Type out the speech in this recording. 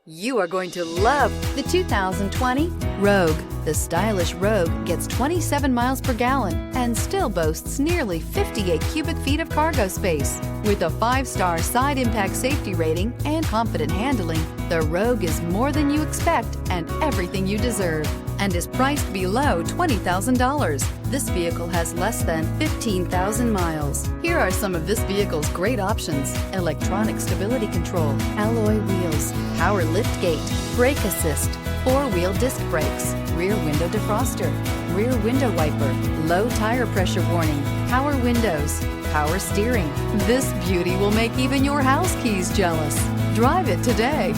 You are going to love the 2020 Rogue. The stylish Rogue gets 27 miles per gallon and still boasts nearly 58 cubic feet of cargo space. With a 5-star side impact safety rating and confident handling, the Rogue is more than you expect and everything you deserve, and is priced below $20,000. This vehicle has less than 15,000 miles. Here are some of this vehicle's great options: electronic stability control, alloy wheels, power liftgate, brake assist, 4-wheel disc brakes, rear window defroster, rear window wiper, low tire pressure warning, power windows, power steering. This beauty will make even your house keys jealous. Drive it today.